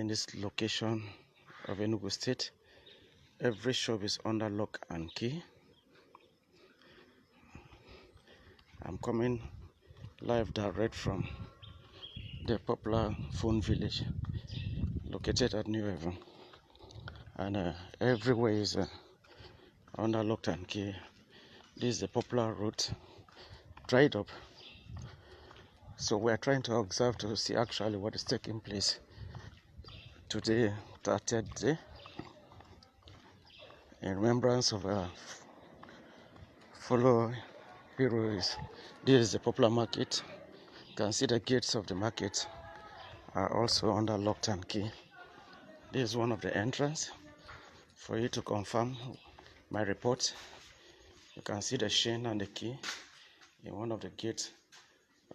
in this location of Enugu State. Every shop is under lock and key. I'm coming live direct from the popular phone village located at New Haven, and everywhere is under lock and key. This is the popular route, dried up. So we are trying to observe to see actually what is taking place today, 30th day, in remembrance of our fellow heroes. This is the popular market. You can see the gates of the market are also under lock and key. This is one of the entrance. For you to confirm my report, you can see the chain and the key in one of the gates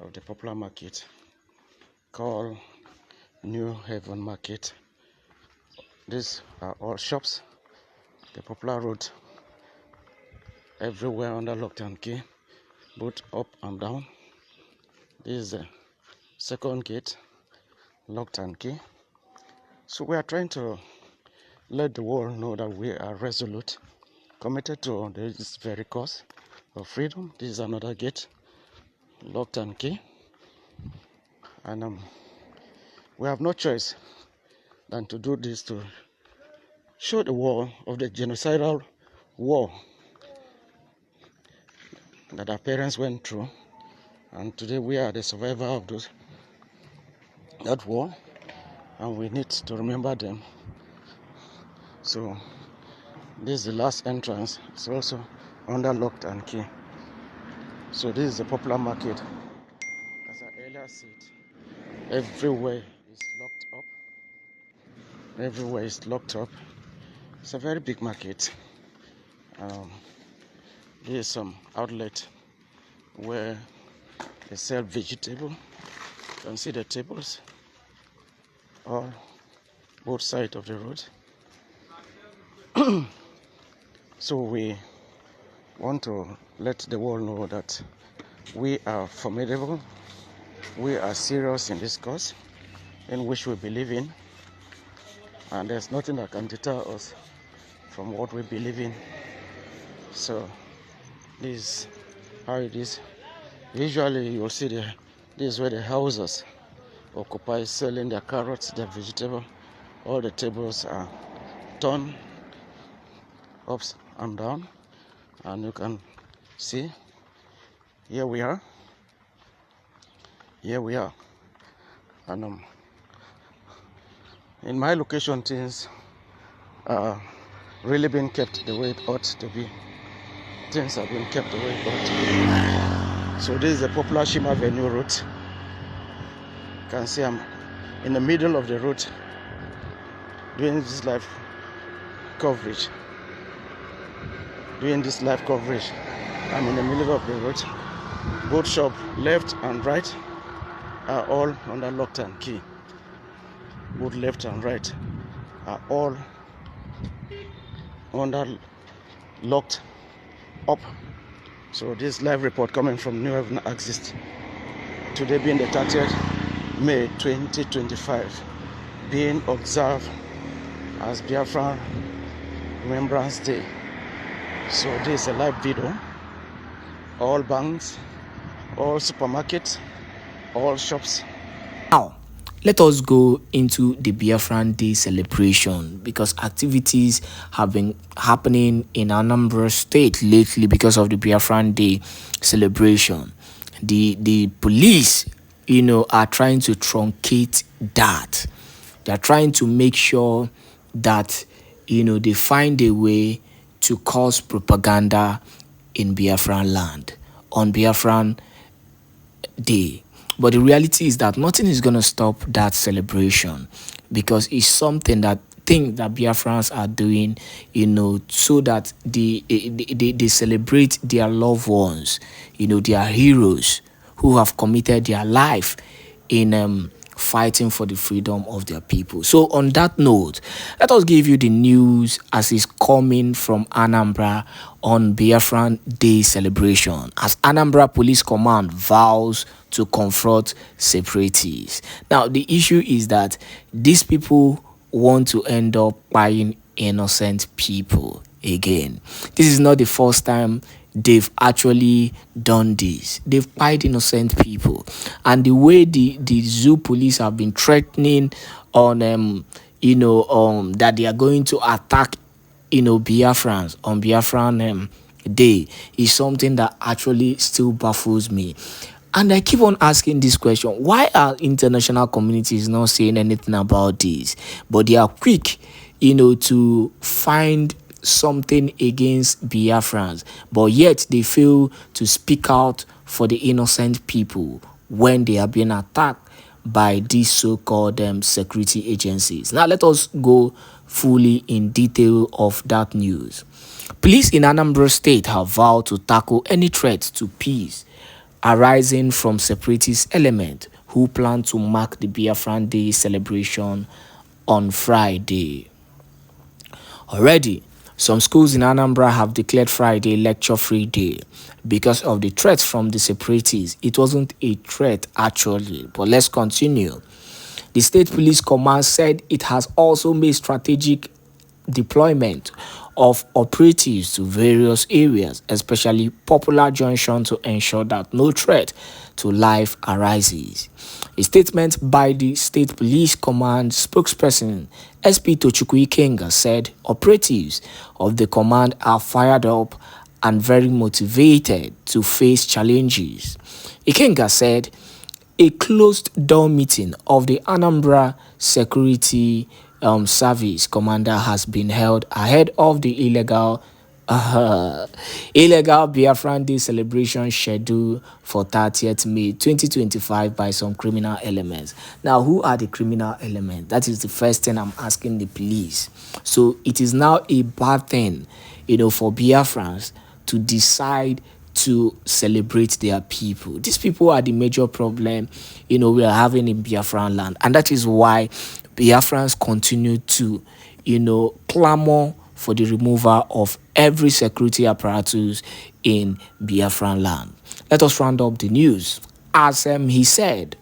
of the popular market called New Haven Market. These are all shops. The popular road everywhere under lock and key, both up and down. This is the second gate, locked and key. So we are trying to let the world know that we are resolute, committed to this very cause of freedom. This is another gate, locked and key, and we have no choice than to do this to show the world of the genocidal war that our parents went through, and today we are the survivor of that war, and we need to remember them. So this is the last entrance. It's also under locked and key. So this is the popular market. As I earlier said, everywhere is locked up. Everywhere is locked up. It's a very big market. There is some outlet where they sell vegetable. You can see the tables on both sides of the road. So we want to let the world know that we are formidable, we are serious in this cause in which we believe in, and there's nothing that can deter us from what we believe in. So this is how it is. Usually you'll see this is where the houses occupy, selling their carrots, their vegetable. All the tables are turned up and down, and you can see here we are, and in my location things are really being kept the way it ought to be. Things have been kept the way it ought to be. So this is the popular Shima Avenue route. You can see I'm in the middle of the route doing this live coverage. I'm in the middle of the road. Both shop left and right are all under locked and key. Both left and right are all under locked up. So this live report coming from New Haven exists. Today being the 30th May 2025, being observed as Biafran Remembrance Day. So this is a live video. All banks, all supermarkets, all shops. Now, let us go into the Biafran Day celebration, because activities have been happening in Anambra State lately because of the Biafran Day celebration. The police, are trying to truncate that. They are trying to make sure that, they find a way to cause propaganda in Biafraland on Biafran Day. But the reality is that nothing is going to stop that celebration, because it's something that Biafrans are doing, so that they celebrate their loved ones, their heroes who have committed their life in fighting for the freedom of their people. So on that note, let us give you the news as is coming from Anambra on Biafran Day celebration, as Anambra Police Command vows to confront separatists. Now, the issue is that these people want to end up buying innocent people again. This is not the first time they've actually done this. They've pied innocent people, and the way the zoo police have been threatening on that they are going to attack Biafrans on Biafran Day is something that actually still baffles me. And I keep on asking this question: why are international communities not saying anything about this? But they are quick to find something against Biafrans, but yet they fail to speak out for the innocent people when they are being attacked by these so-called security agencies. Now let us go fully in detail of that news. Police in Anambra State have vowed to tackle any threat to peace arising from separatist elements who plan to mark the Biafran Day celebration on Friday. Already, some schools in Anambra have declared Friday lecture-free day because of the threats from the separatists. It wasn't a threat actually, but let's continue. The State Police Command said it has also made strategic deployment of operatives to various areas, especially popular junction, to ensure that no threat to life arises. A statement by the State Police Command spokesperson SP Tochukwu Ikenga said operatives of the command are fired up and very motivated to face challenges. Ikenga said a closed-door meeting of the Anambra Security Service Commander has been held ahead of the illegal Biafran Day celebration scheduled for 30th May 2025 by some criminal elements. Now, who are the criminal elements? That is the first thing I'm asking the police. So it is now a bad thing, for Biafrans to decide to celebrate their people. These people are the major problem, we are having in Biafraland, and that is why Biafrans continue to, clamor for the removal of every security apparatus in Biafraland. Let us round up the news. As he said,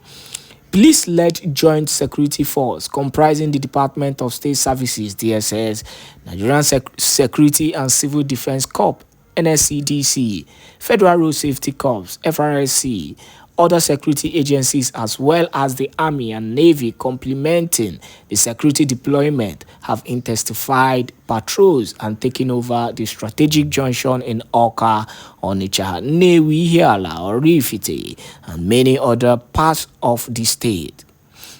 police-led joint security force comprising the Department of State Services, DSS, Nigerian Security and Civil Defense Corps, NSCDC, Federal Road Safety Corps, FRSC, other security agencies as well as the Army and Navy complementing the security deployment have intensified patrols and taken over the strategic junction in Awka, Onitsha, Nnewi, Ihiala, Oraifite, and many other parts of the state.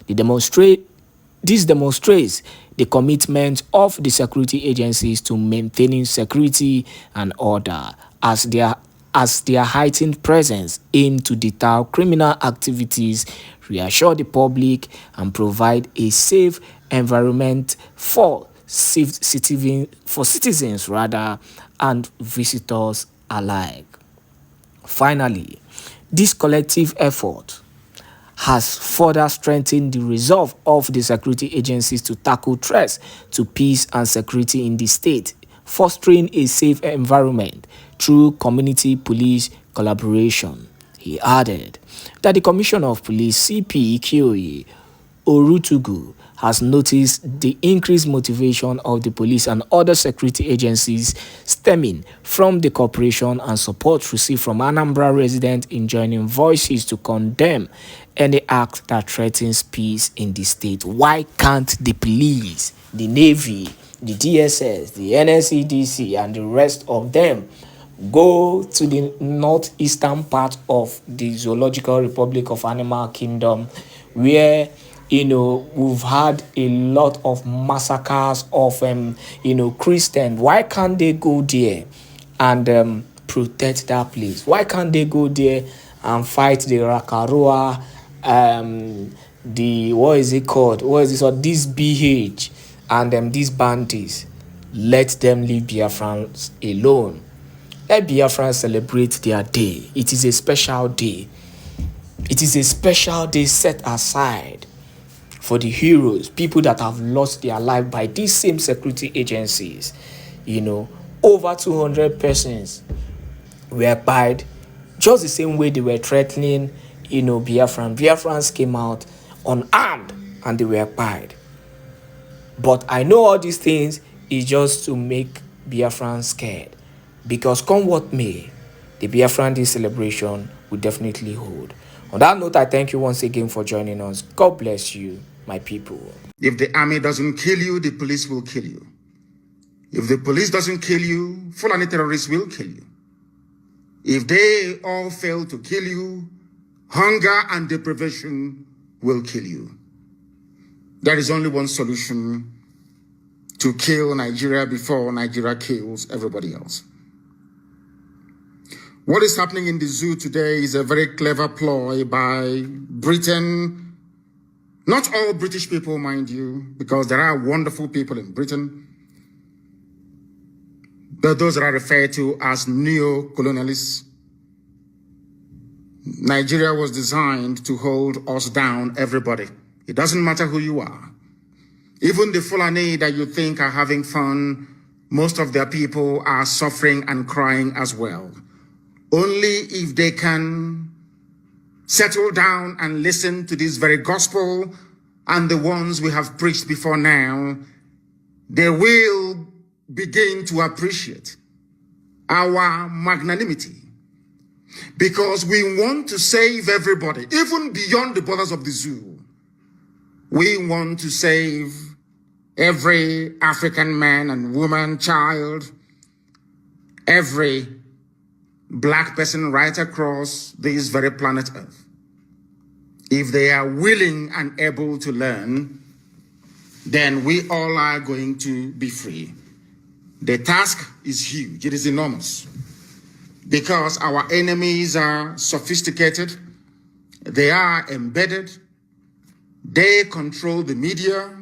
This demonstrates the commitment of the security agencies to maintaining security and order as their heightened presence aim to deter criminal activities, reassure the public, and provide a safe environment for citizens and visitors alike. Finally, this collective effort has further strengthened the resolve of the security agencies to tackle threats to peace and security in the state, fostering a safe environment through community police collaboration. He added that the Commissioner of Police, CP Ikioyi Orutugu, has noticed the increased motivation of the police and other security agencies stemming from the cooperation and support received from Anambra residents in joining voices to condemn any act that threatens peace in the state. Why can't the police, the Navy, the DSS, the NSCDC, and the rest of them go to the northeastern part of the Zoological Republic of Animal Kingdom, where we've had a lot of massacres of Christians? Why can't they go there and protect that place? Why can't they go there and fight the Rakaroa, this BH and these bandits? Let them leave Biafrans alone. Let Biafrans celebrate their day. It is a special day. It is a special day set aside for the heroes, people that have lost their life by these same security agencies. You know, over 200 persons were killed, just the same way they were threatening, you know, Biafran. Biafrans came out unarmed and they were killed. But I know all these things is just to make Biafrans scared, because come what may, the Biafran Day celebration will definitely hold. On that note, I thank you once again for joining us. God bless you, my people. If the army doesn't kill you, the police will kill you. If the police doesn't kill you, Fulani terrorists will kill you. If they all fail to kill you, hunger and deprivation will kill you. There is only one solution: to kill Nigeria before Nigeria kills everybody else. What is happening in the zoo today is a very clever ploy by Britain. Not all British people, mind you, because there are wonderful people in Britain. But those that are referred to as neo-colonialists. Nigeria was designed to hold us down, everybody. It doesn't matter who you are. Even the Fulani that you think are having fun, most of their people are suffering and crying as well. Only if they can settle down and listen to this very gospel and the ones we have preached before now, they will begin to appreciate our magnanimity. Because we want to save everybody, even beyond the borders of the zoo. We want to save every African man and woman, child, every black person right across this very planet Earth. If they are willing and able to learn, then we all are going to be free. The task is huge, it is enormous, because our enemies are sophisticated, they are embedded, they control the media,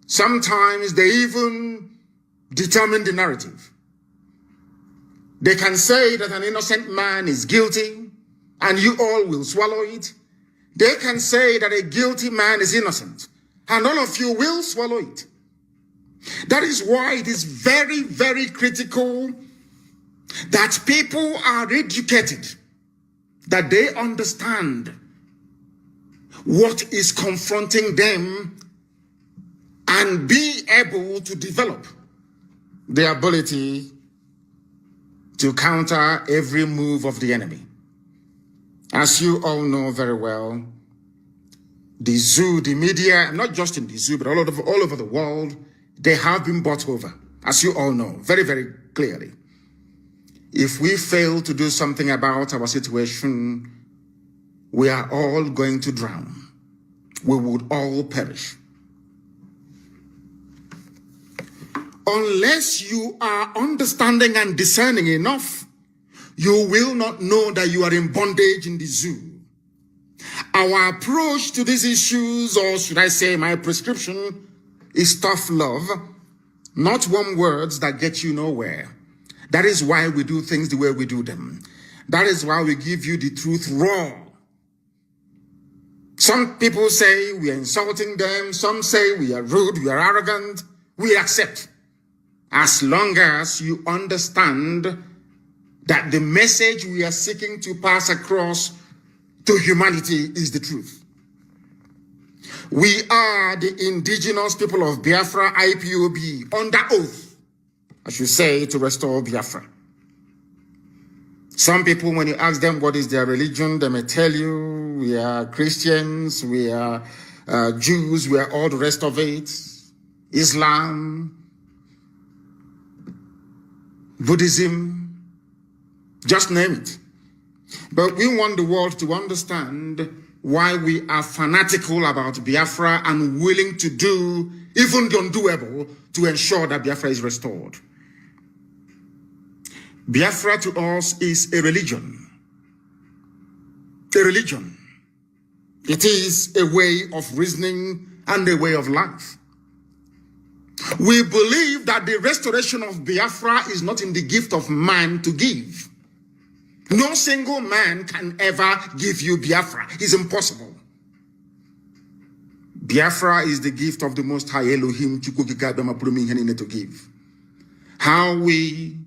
sometimes they even determine the narrative. They can say that an innocent man is guilty and you all will swallow it. They can say that a guilty man is innocent and all of you will swallow it. That is why it is very, very critical that people are educated, that they understand what is confronting them and be able to develop the ability to counter every move of the enemy. As you all know very well, the zoo, the media, not just in the zoo, but all over the world, they have been bought over, as you all know, very, very clearly. If we fail to do something about our situation, we are all going to drown. We would all perish. Unless you are understanding and discerning enough, you will not know that you are in bondage in the zoo. Our approach to these issues, or should I say my prescription, is tough love, not one words that get you nowhere. That is why we do things the way we do them. That is why we give you the truth raw. Some people say we are insulting them. Some say we are rude, we are arrogant. We accept. As long as you understand that the message we are seeking to pass across to humanity is the truth. We are the indigenous people of Biafra, IPOB, under oath, I should say, to restore Biafra. Some people, when you ask them what is their religion, they may tell you we are Christians, we are Jews, we are all the rest of it, Islam, Buddhism, just name it. But we want the world to understand why we are fanatical about Biafra and willing to do even the undoable to ensure that Biafra is restored. Biafra to us is a religion. A religion. It is a way of reasoning and a way of life. We believe that the restoration of Biafra is not in the gift of man to give. No single man can ever give you Biafra. It's impossible. Biafra is the gift of the Most High Elohim to give. How we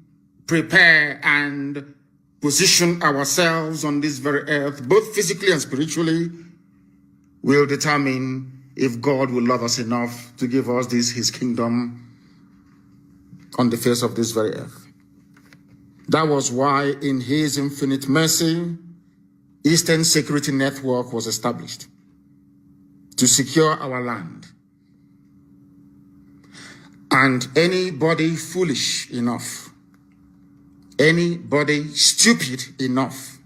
prepare and position ourselves on this very earth, both physically and spiritually, will determine if God will love us enough to give us his kingdom on the face of this very earth. That was why in his infinite mercy, Eastern Security Network was established to secure our land. And anybody foolish enough, anybody stupid enough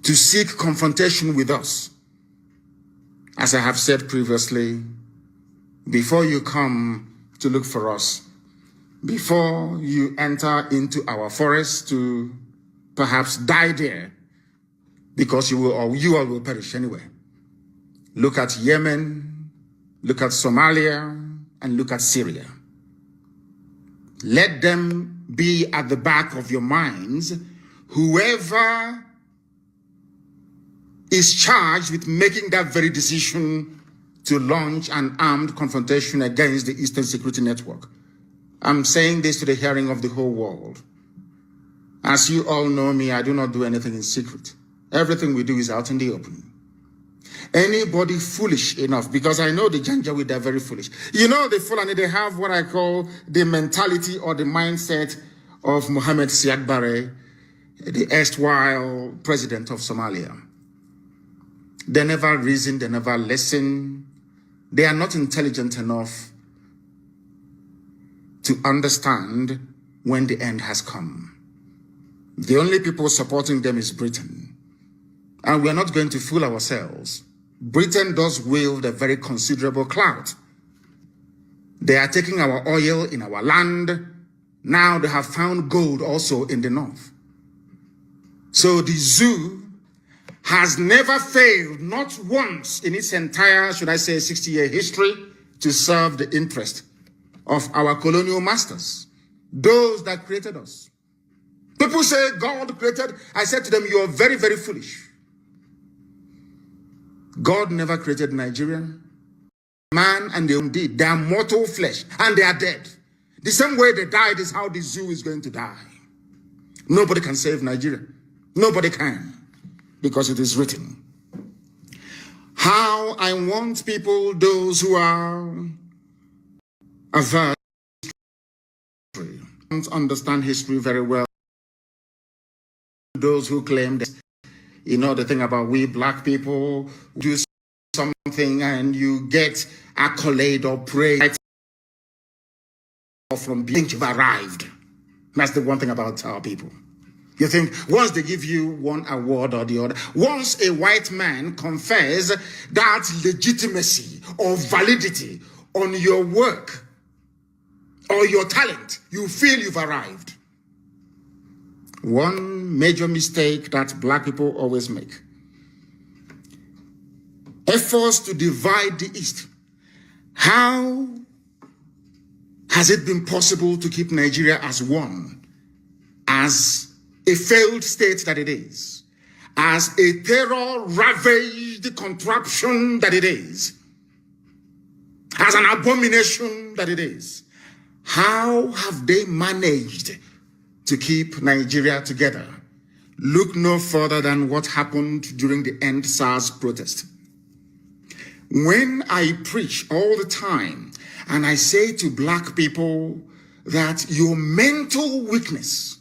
to seek confrontation with us, as I have said previously, before you come to look for us, before you enter into our forest to perhaps die there, because you all will perish anyway. Look at Yemen, look at Somalia, and look at Syria. Let them be at the back of your minds. Whoever is charged with making that very decision to launch an armed confrontation against the Eastern Security Network. I'm saying this to the hearing of the whole world. As you all know me, I do not do anything in secret. Everything we do is out in the open. Anybody foolish enough, because I know the Janjaweed, they're very foolish. You know, the Fulani, they have what I call the mentality or the mindset of Mohammed Siad Barre, the erstwhile president of Somalia. They never reason, they never listen. They are not intelligent enough to understand when the end has come. The only people supporting them is Britain. And we are not going to fool ourselves. Britain does wield a very considerable clout. They are taking our oil in our land. Now they have found gold also in the north. So the zoo has never failed, not once in its entire, should I say, 60-year history, to serve the interest of our colonial masters, those that created us. People say God created. I said to them, you are very, very foolish. God never created Nigeria. Man and their own deed. They are mortal flesh and they are dead. The same way they died is how the zoo is going to die. Nobody can save Nigeria. Nobody can, because it is written. How I want people, those who are averse to history, don't understand history very well. Those who claim that, you know, the thing about we black people do something and you get accolade or praise from being you've arrived. That's the one thing about our people. You think once they give you one award or the other, once a white man confers that legitimacy or validity on your work or your talent, you feel you've arrived. One major mistake that black people always make: efforts to divide the East. How has it been possible to keep Nigeria as one, as a failed state that it is, as a terror-ravaged contraption that it is, as an abomination that it is? How have they managed to keep Nigeria together? Look no further than what happened during the End SARS protest. When I preach all the time and I say to black people that your mental weakness,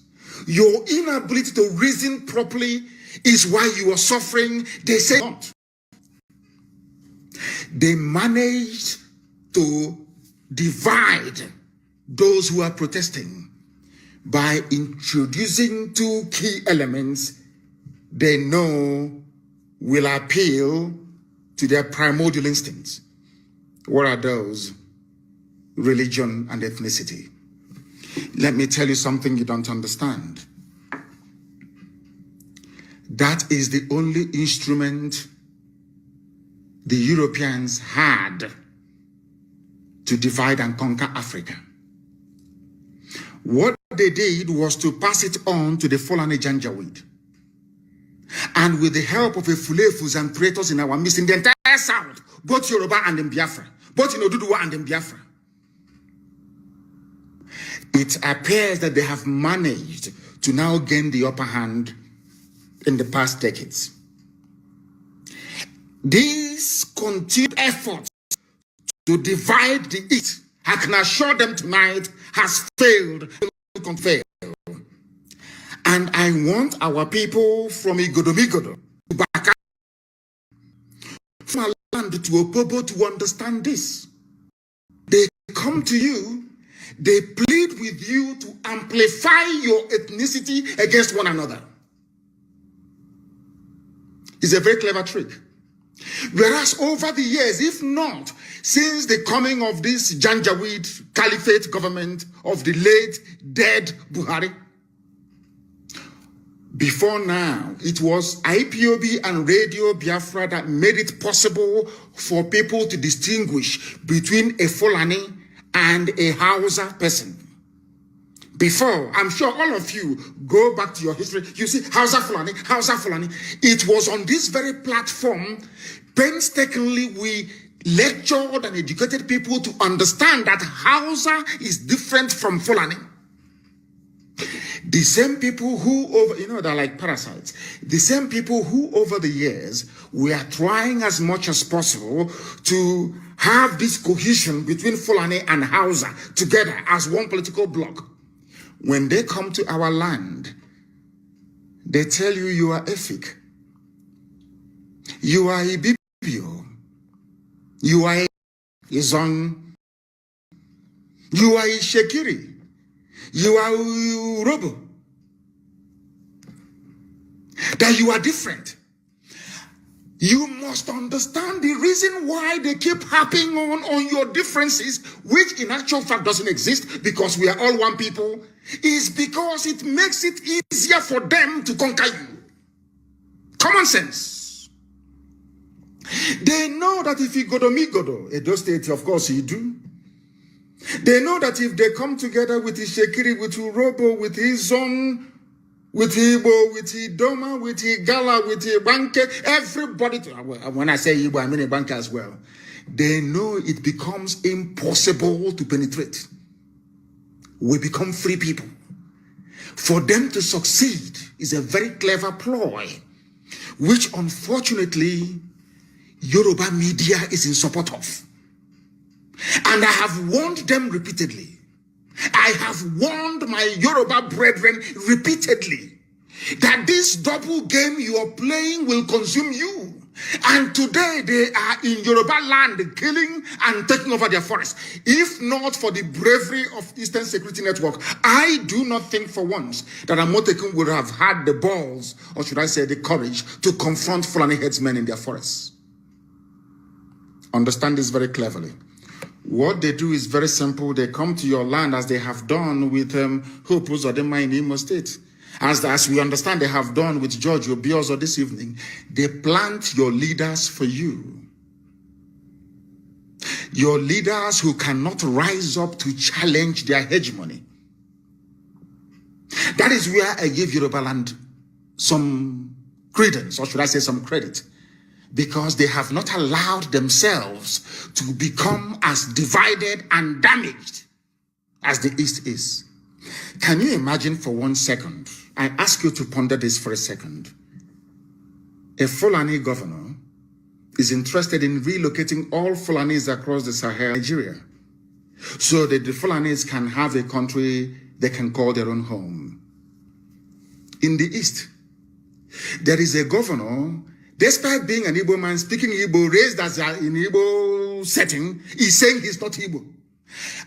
your inability to reason properly is why you are suffering, they say not. They managed to divide those who are protesting by introducing two key elements they know will appeal to their primordial instincts. What are those? Religion and ethnicity. Let me tell you something you don't understand. That is the only instrument the Europeans had to divide and conquer Africa. What they did was to pass it on to the Fulani Janjaweed. And with the help of a Fulefus and traitors in our midst, in the entire south, both Yoruba and in Biafra, both in Oduduwa and in Biafra. It appears that they have managed to now gain the upper hand in the past decades. These continued efforts to divide the East, I can assure them tonight, has failed. And I want our people from Igodomigodo to back up from our land to Opobo to understand this. They come to you, they plead with you to amplify your ethnicity against one another. It's a very clever trick. Whereas over the years, if not since the coming of this Janjaweed Caliphate government of the late dead Buhari, before now, it was IPOB and Radio Biafra that made it possible for people to distinguish between a Fulani and a Hausa person. Before, I'm sure all of you go back to your history, you see Hausa Fulani, Hausa Fulani. It was on this very platform, painstakingly, we lectured and educated people to understand that Hausa is different from Fulani. The same people who, they're like parasites. The same people who over the years were trying as much as possible to have this cohesion between Fulani and Hausa together as one political bloc. When they come to our land, they tell you you are Efik, you are Ibibio, you are Izon, you are Shekiri, you are Urobo, that you are different. You must understand the reason why they keep harping on your differences, which in actual fact doesn't exist because we are all one people, is because it makes it easier for them to conquer you. Common sense. They know that if you go to Migodo, Edo State, of course you do. They know that if they come together with Ishekiri, with Urobo, with Izon, with Igbo, with Idoma, with Igala, with Ibanke, everybody, when I say Igbo, I mean Ibanke as well. They know it becomes impossible to penetrate. We become free people. For them to succeed is a very clever ploy, which unfortunately Yoruba media is in support of. And I have warned them repeatedly. I have warned my Yoruba brethren repeatedly that this double game you are playing will consume you. And today they are in Yoruba land killing and taking over their forests. If not for the bravery of Eastern Security Network, I do not think for once that Amotekun would have had the balls, or should I say the courage, to confront Fulani headsmen in their forests. Understand this very cleverly. What they do is very simple. They come to your land as they have done with Hope Uzodinma in Imo State. As we understand they have done with George Obiozo this evening. They plant your leaders for you. Your leaders who cannot rise up to challenge their hegemony. That is where I give Yorubaland some credence, or should I say some credit. Because they have not allowed themselves to become as divided and damaged as the East is. Can you imagine for 1 second? I ask you to ponder this for a second. A Fulani governor is interested in relocating all Fulanis across the Sahel, Nigeria, so that the Fulanis can have a country they can call their own home. In the East, there is a governor. Despite being an Igbo man, speaking Igbo, raised as in Igbo setting, he's saying he's not Igbo.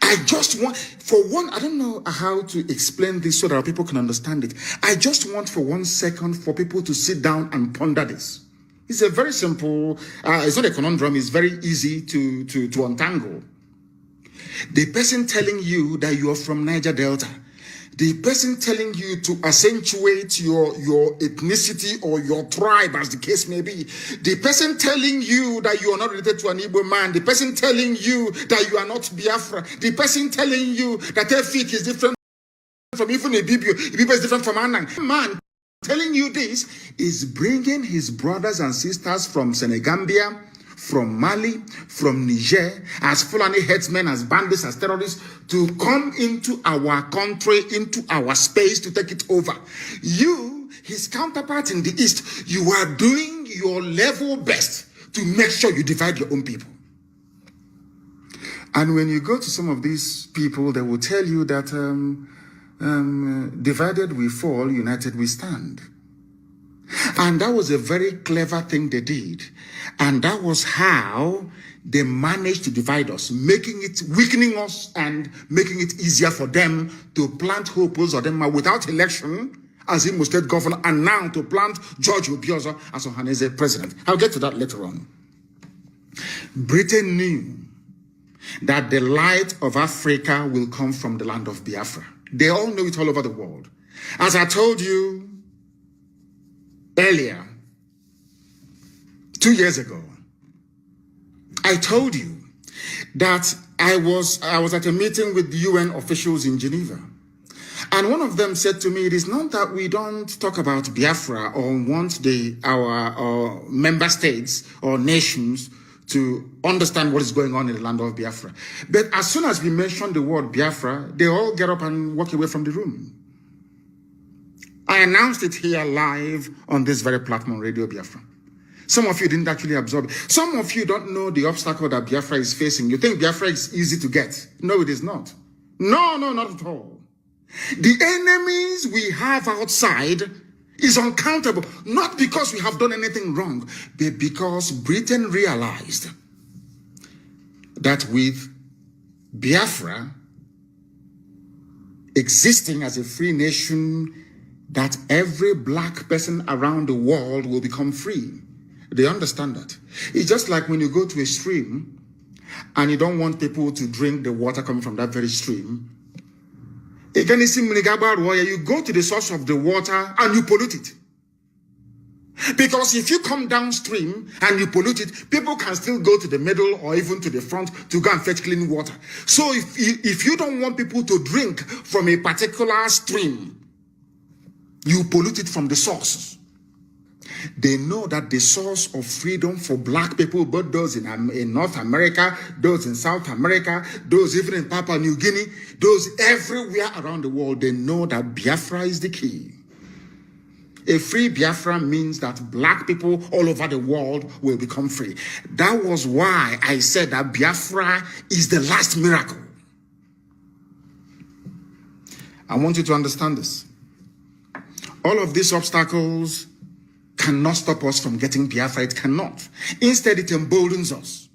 I just want, for one, I don't know how to explain this so that people can understand it. I just want for 1 second for people to sit down and ponder this. It's a very simple, it's not a conundrum, it's very easy to untangle. The person telling you that you are from Niger Delta, the person telling you to accentuate your ethnicity or your tribe, as the case may be, the person telling you that you are not related to an Igbo man, the person telling you that you are not Biafra, the person telling you that Efik is different from even Ibibio is different from Anang. Man telling you this is bringing his brothers and sisters from Senegambia, from Mali, from Niger, as Fulani headsmen, as bandits, as terrorists, to come into our country, into our space, to take it over. You, his counterpart in the East, you are doing your level best to make sure you divide your own people. And when you go to some of these people, they will tell you that divided we fall, united we stand. And that was a very clever thing they did. And that was how they managed to divide us, weakening us and making it easier for them to plant Hopos or them without election as Imo State governor, and now to plant George Obiozor as Ohanaeze president. I'll get to that later on. Britain knew that the light of Africa will come from the land of Biafra. They all know it all over the world. As I told you earlier, 2 years ago, I told you that I was at a meeting with the UN officials in Geneva. And one of them said to me, it is not that we don't talk about Biafra or want our member states or nations to understand what is going on in the land of Biafra. But as soon as we mention the word Biafra, they all get up and walk away from the room. I announced it here live on this very platform, Radio Biafra. Some of you didn't actually absorb it. Some of you don't know the obstacle that Biafra is facing. You think Biafra is easy to get. No, it is not. No, not at all. The enemies we have outside is uncountable, not because we have done anything wrong, but because Britain realized that with Biafra existing as a free nation, that every black person around the world will become free. They understand that. It's just like when you go to a stream and you don't want people to drink the water coming from that very stream. You go to the source of the water and you pollute it. Because if you come downstream and you pollute it, people can still go to the middle or even to the front to go and fetch clean water. So if you don't want people to drink from a particular stream, you pollute it from the source. They know that the source of freedom for black people, both those in North America, those in South America, those even in Papua New Guinea, those everywhere around the world, they know that Biafra is the key. A free Biafra means that black people all over the world will become free. That was why I said that Biafra is the last miracle. I want you to understand this. All of these obstacles cannot stop us from getting Biafra. It cannot. Instead, it emboldens us.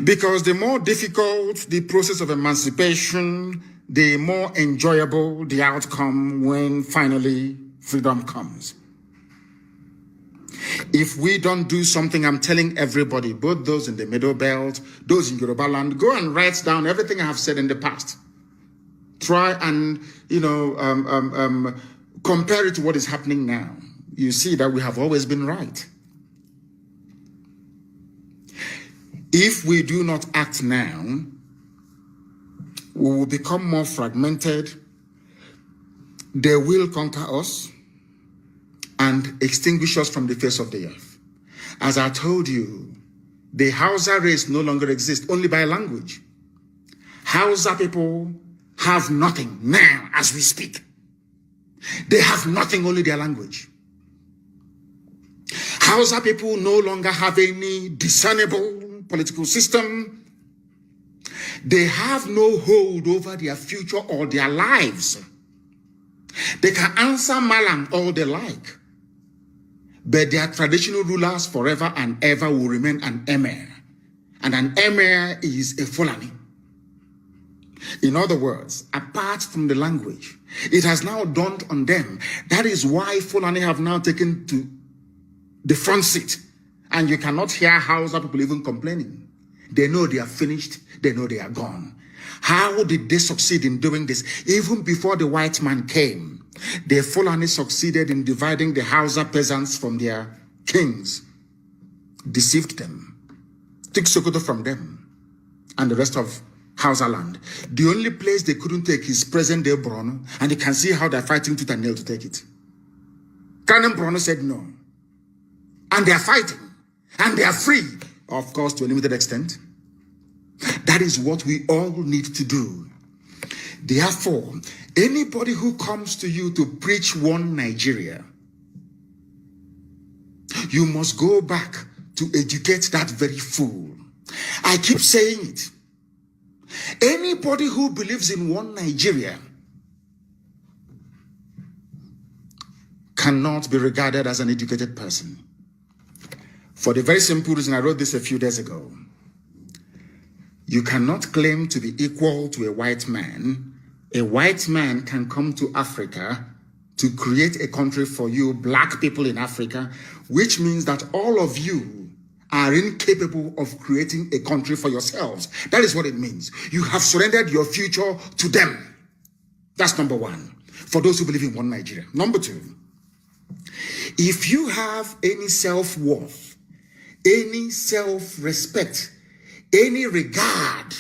Because the more difficult the process of emancipation, the more enjoyable the outcome when finally freedom comes. If we don't do something, I'm telling everybody, both those in the Middle Belt, those in Yoruba land, go and write down everything I have said in the past. Try and, compare it to what is happening now. You see that we have always been right. If we do not act now, we will become more fragmented. They will conquer us and extinguish us from the face of the earth. As I told you, the Hausa race no longer exists, only by language. Hausa people have nothing now as we speak. They have nothing, only their language. Hausa people no longer have any discernible political system. They have no hold over their future or their lives. They can answer Malam all they like, but their traditional rulers forever and ever will remain an emir. And an emir is a Fulani. In other words, apart from the language, it has now dawned on them. That is why Fulani have now taken to the front seat. And you cannot hear Hausa people even complaining. They know they are finished. They know they are gone. How did they succeed in doing this? Even before the white man came, the Fulani succeeded in dividing the Hausa peasants from their kings, deceived them, took Šħøøtout from them, and the rest of Hausa land. The only place they couldn't take is present-day Borno, and you can see how they're fighting tooth and nail to take it. Kanem Borno said no. And they're fighting. And they are free, of course, to a limited extent. That is what we all need to do. Therefore, anybody who comes to you to preach one Nigeria, you must go back to educate that very fool. I keep saying it. Anybody who believes in one Nigeria cannot be regarded as an educated person. For the very simple reason, I wrote this a few days ago. You cannot claim to be equal to a white man. A white man can come to Africa to create a country for you, black people in Africa, which means that all of you are incapable of creating a country for yourselves. That is what it means. You have surrendered your future to them. That's number one, for those who believe in one Nigeria. Number two, if you have any self-worth, any self-respect, any regard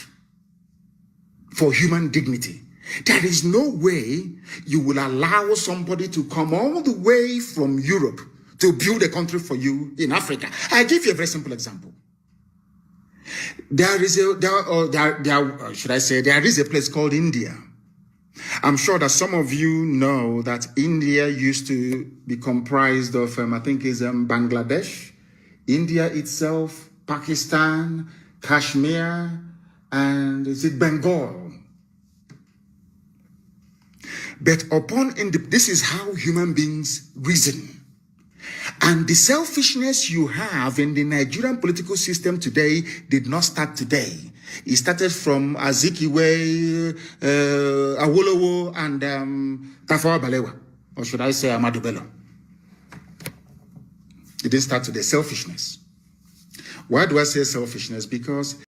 for human dignity, there is no way you will allow somebody to come all the way from Europe to build a country for you in Africa. I give you a very simple example. There is a place called India. I'm sure that some of you know that India used to be comprised of, I think it's Bangladesh, India itself, Pakistan, Kashmir, and is it Bengal? But this is how human beings reason. And the selfishness you have in the Nigerian political system today did not start today. It started from Azikiwe, Awolowo, and Tafawa Balewa, or should I say Ahmadu Bello. It didn't start today. Selfishness. Why do I say selfishness? Because